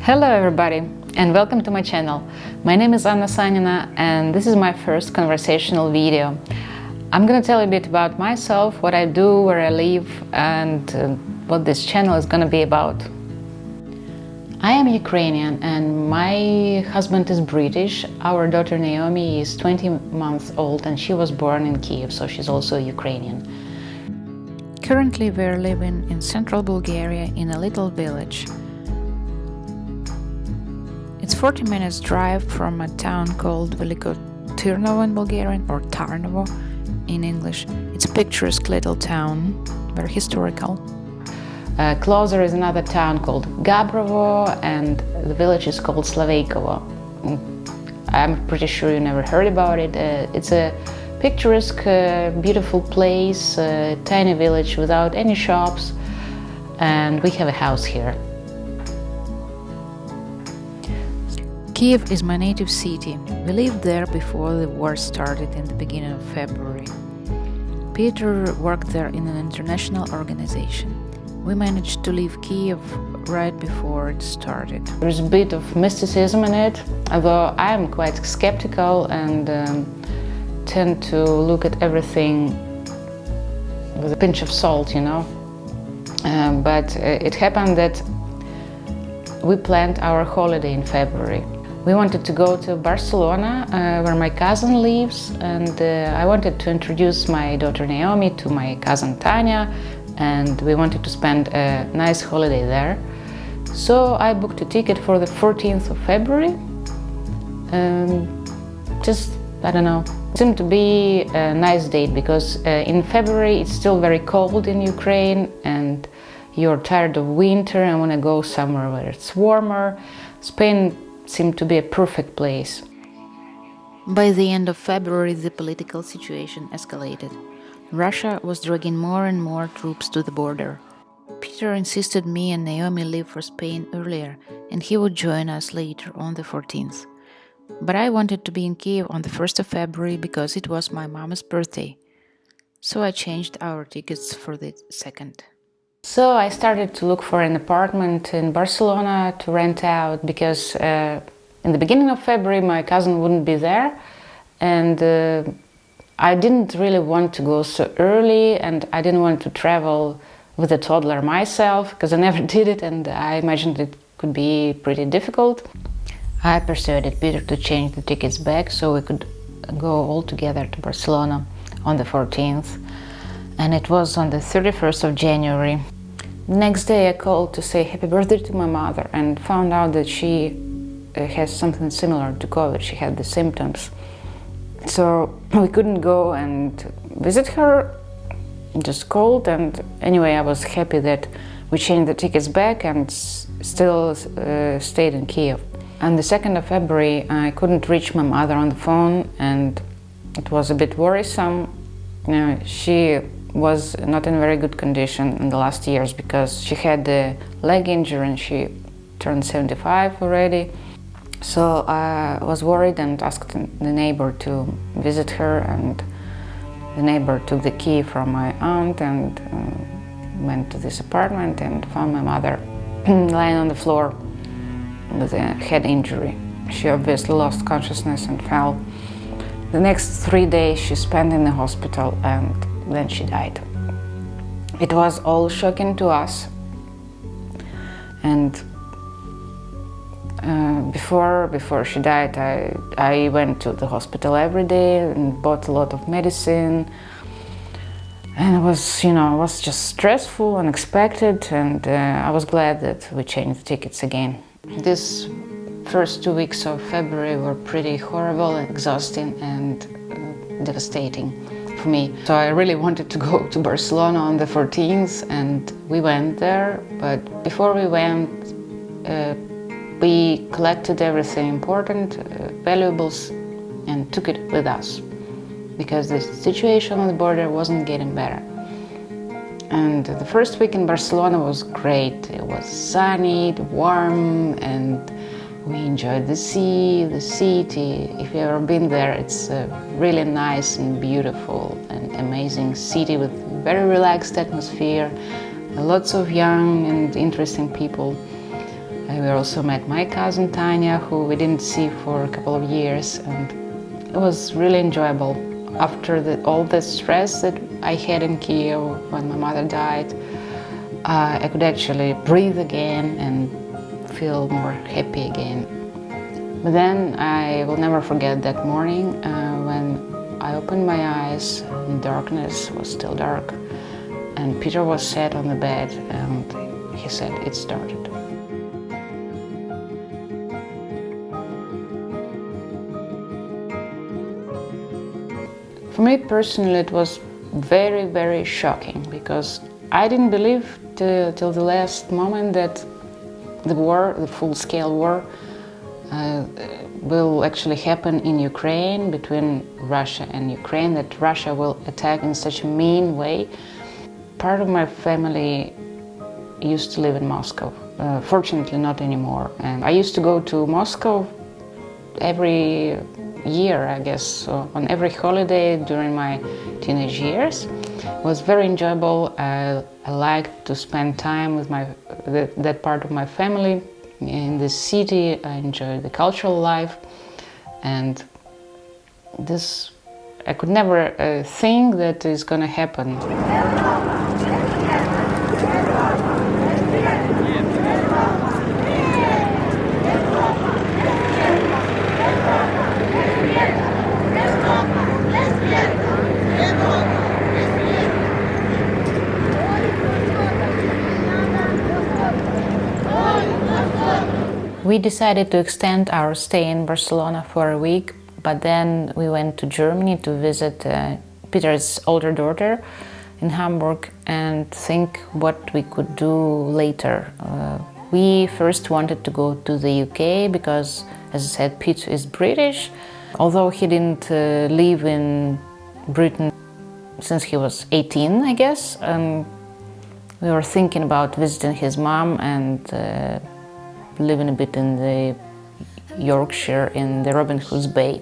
Hello everybody and welcome to my channel. My name is Anna Sanina and this is my first conversational video. I'm gonna tell you a bit about myself, what I do, where I live, and what this channel is gonna be about. I am Ukrainian and my husband is British. Our daughter Naomi is 20 months old and she was born in Kiev, so she's also Ukrainian. Currently we're living in central Bulgaria in a little village. It's 40 minutes drive from a town called Veliko Tyrnovo in Bulgarian, or Tarnovo in English. It's a picturesque little town, very historical. Closer is another town called Gabrovo and the village is called Slaveikovo. I'm pretty sure you never heard about it. It's a picturesque, beautiful place, a tiny village without any shops, and we have a house here. Kiev is my native city. We lived there before the war started in the beginning of February. Peter worked there in an international organization. We managed to leave Kiev right before it started. There's a bit of mysticism in it, although I am quite skeptical and tend to look at everything with a pinch of salt, you know. But it happened that we planned our holiday in February. We wanted to go to Barcelona, where my cousin lives, and I wanted to introduce my daughter Naomi to my cousin Tanya, and we wanted to spend a nice holiday there. So I booked a ticket for the 14th of February. I don't know, it seemed to be a nice date because in February it's still very cold in Ukraine and you're tired of winter and want to go somewhere where it's warmer. Spain seemed to be a perfect place. By the end of February, the political situation escalated. Russia was dragging more and more troops to the border. Peter insisted me and Naomi leave for Spain earlier, and he would join us later on the 14th. But I wanted to be in Kiev on the 1st of February because it was my mom's birthday. So I changed our tickets for the 2nd. So I started to look for an apartment in Barcelona to rent out because in the beginning of February my cousin wouldn't be there, and I didn't really want to go so early, and I didn't want to travel with a toddler myself because I never did it and I imagined it could be pretty difficult. I persuaded Peter to change the tickets back so we could go all together to Barcelona on the 14th, and it was on the 31st of January. The next day I called to say happy birthday to my mother and found out that she has something similar to COVID. She had the symptoms. So we couldn't go and visit her, just called, and anyway I was happy that we changed the tickets back and still stayed in Kiev. On the 2nd of February I couldn't reach my mother on the phone and it was a bit worrisome. You know, she was not in very good condition in the last years because she had a leg injury and she turned 75 already. So I was worried and asked the neighbor to visit her, and the neighbor took the key from my aunt and went to this apartment and found my mother lying on the floor with a head injury. She obviously lost consciousness and fell. The next 3 days she spent in the hospital and then she died. It was all shocking to us, and before she died I went to the hospital every day and bought a lot of medicine, and it was just stressful, unexpected, and I was glad that we changed the tickets again. These first 2 weeks of February were pretty horrible, exhausting and devastating for me. So I really wanted to go to Barcelona on the 14th and we went there, but before we went we collected everything important, valuables, and took it with us because the situation on the border wasn't getting better. And the first week in Barcelona was great. It was sunny, warm, and we enjoyed the sea, the city. If you've ever been there, it's a really nice and beautiful and amazing city with very relaxed atmosphere, lots of young and interesting people. We also met my cousin Tanya, who we didn't see for a couple of years, and it was really enjoyable. After all the stress that I had in Kiev when my mother died, I could actually breathe again and feel more happy again. But then I will never forget that morning when I opened my eyes and darkness was still dark, and Peter was sat on the bed and he said, "It started." For me personally, it was very, very shocking, because I didn't believe till the last moment that the war, the full-scale war, will actually happen in Ukraine, between Russia and Ukraine, that Russia will attack in such a mean way. Part of my family used to live in Moscow. Fortunately, not anymore. And I used to go to Moscow every year, I guess, so on every holiday during my teenage years. It was very enjoyable. I liked to spend time with that part of my family in the city. I enjoyed the cultural life, and this I could never think that is going to happen. We decided to extend our stay in Barcelona for a week, but then we went to Germany to visit Peter's older daughter in Hamburg and think what we could do later. We first wanted to go to the UK because, as I said, Peter is British. Although he didn't live in Britain since he was 18, I guess. We were thinking about visiting his mom and living a bit in the Yorkshire in the Robin Hood's Bay.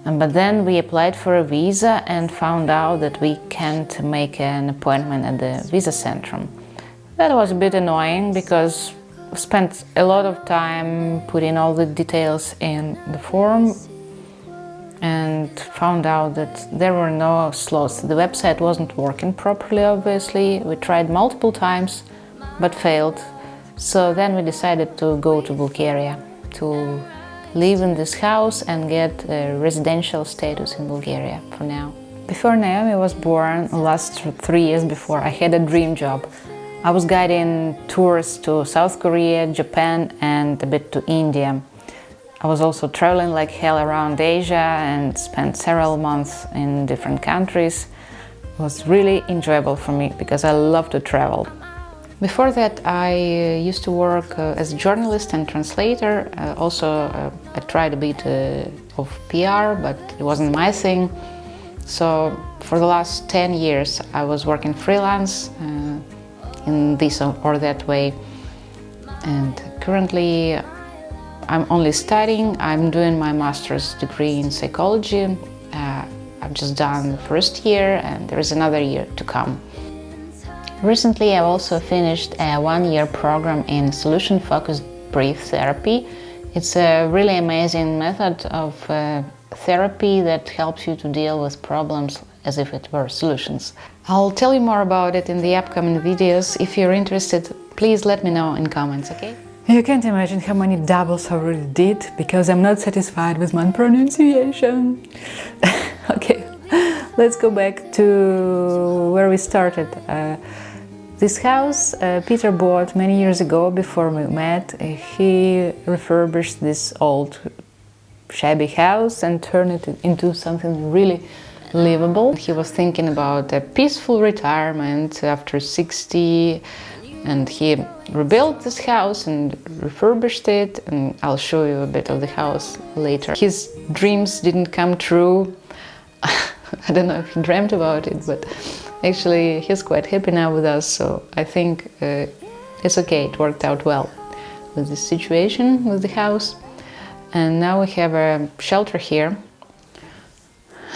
But then we applied for a visa and found out that we can't make an appointment at the visa center. That was a bit annoying because we spent a lot of time putting all the details in the form and found out that there were no slots. The website wasn't working properly, obviously. We tried multiple times but failed. So then we decided to go to Bulgaria, to live in this house and get a residential status in Bulgaria for now. Before Naomi was born, last 3 years before, I had a dream job. I was guiding tours to South Korea, Japan and a bit to India. I was also traveling like hell around Asia and spent several months in different countries. It was really enjoyable for me because I love to travel. Before that, I used to work as a journalist and translator. I tried a bit of PR, but it wasn't my thing. So for the last 10 years, I was working freelance in this or that way. And currently, I'm only studying. I'm doing my master's degree in psychology. I've just done the first year, and there is another year to come. Recently, I've also finished a one-year program in solution-focused brief therapy. It's a really amazing method of therapy that helps you to deal with problems as if it were solutions. I'll tell you more about it in the upcoming videos. If you're interested, please let me know in comments, okay? You can't imagine how many doubles I already did because I'm not satisfied with my pronunciation. Okay, let's go back to where we started. This house Peter bought many years ago before we met. He refurbished this old shabby house and turned it into something really livable. He was thinking about a peaceful retirement after 60, and he rebuilt this house and refurbished it, and I'll show you a bit of the house later. His dreams didn't come true. I don't know if he dreamt about it, but actually he's quite happy now with us, so I think it's okay, it worked out well with the situation, with the house. And now we have a shelter here.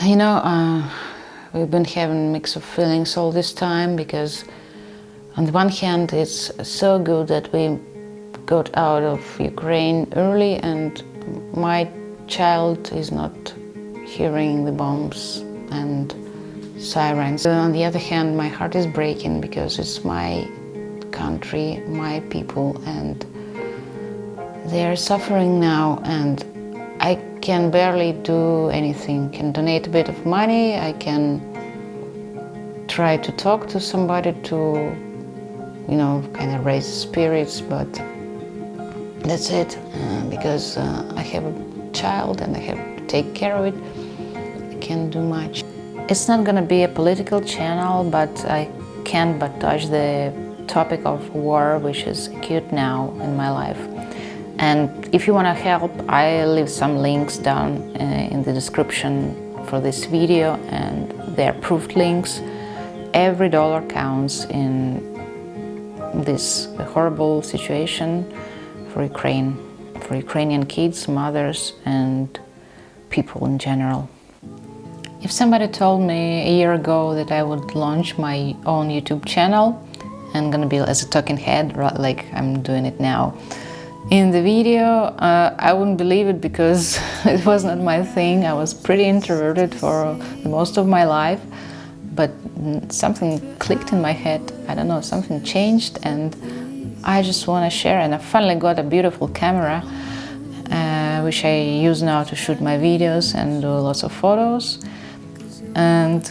You know, we've been having a mix of feelings all this time because on the one hand it's so good that we got out of Ukraine early, and my child is not hearing the bombs and sirens. On the other hand, my heart is breaking because it's my country, my people, and they are suffering now, and I can barely do anything. I can donate a bit of money, I can try to talk to somebody to, kind of raise spirits, but that's it, because I have a child and I have to take care of it. I can't do much. It's not gonna be a political channel, but I can't but touch the topic of war, which is acute now in my life. And if you want to help, I leave some links down in the description for this video, and they're approved links. Every dollar counts in this horrible situation for Ukraine, for Ukrainian kids, mothers, and people in general. If somebody told me a year ago that I would launch my own YouTube channel and gonna be as a talking head, like I'm doing it now, in the video, I wouldn't believe it because it was not my thing. I was pretty introverted for most of my life, but something clicked in my head. I don't know, something changed, and I just want to share. And I finally got a beautiful camera, which I use now to shoot my videos and do lots of photos. And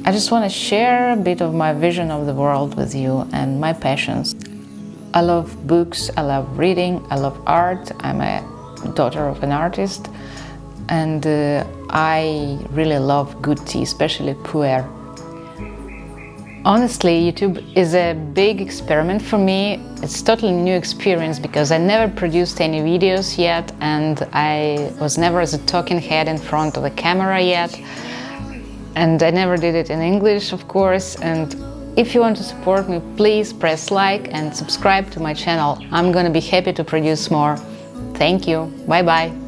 I just want to share a bit of my vision of the world with you and my passions. I love books, I love reading, I love art. I'm a daughter of an artist, and I really love good tea, especially pu'er. Honestly, YouTube is a big experiment for me. It's a totally new experience because I never produced any videos yet, and I was never as a talking head in front of the camera yet. And I never did it in English, of course. And if you want to support me, please press like and subscribe to my channel. I'm gonna be happy to produce more. Thank you. Bye-bye.